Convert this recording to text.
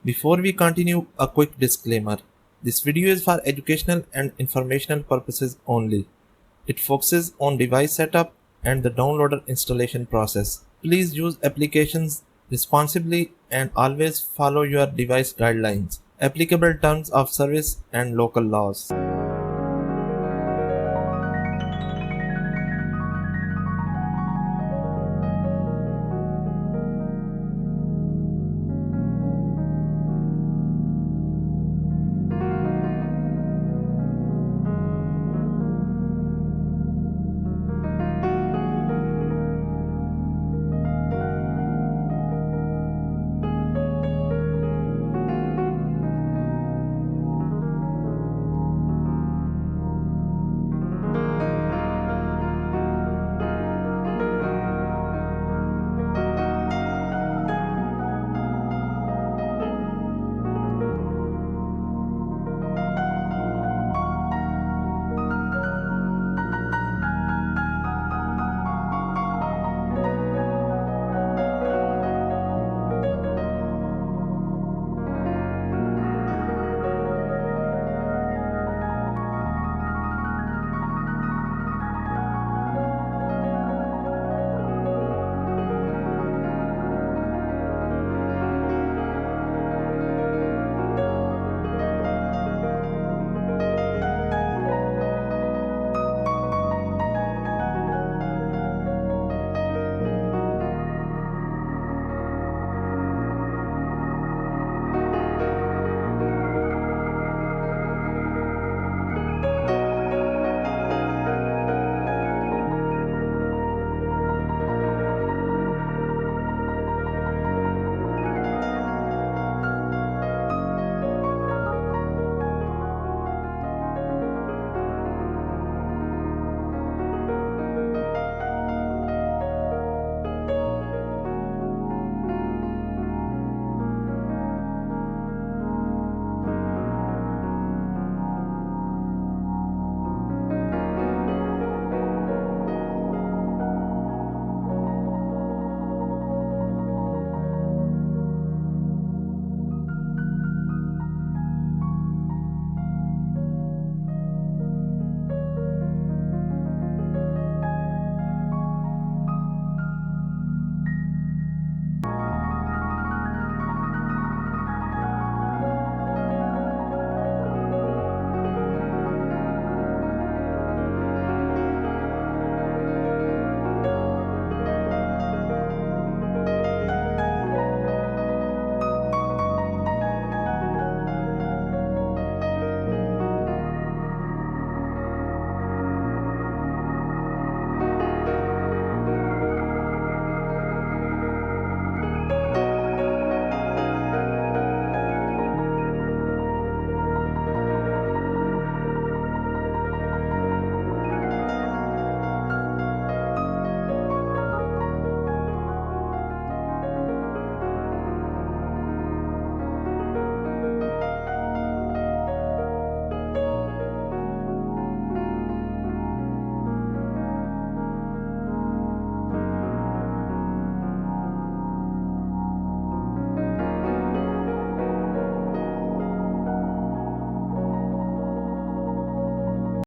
Before we continue, a quick disclaimer. This video is for educational and informational purposes only. It focuses on device setup and the downloader installation process. Please use applications responsibly and always follow your device guidelines, applicable terms of service and local laws.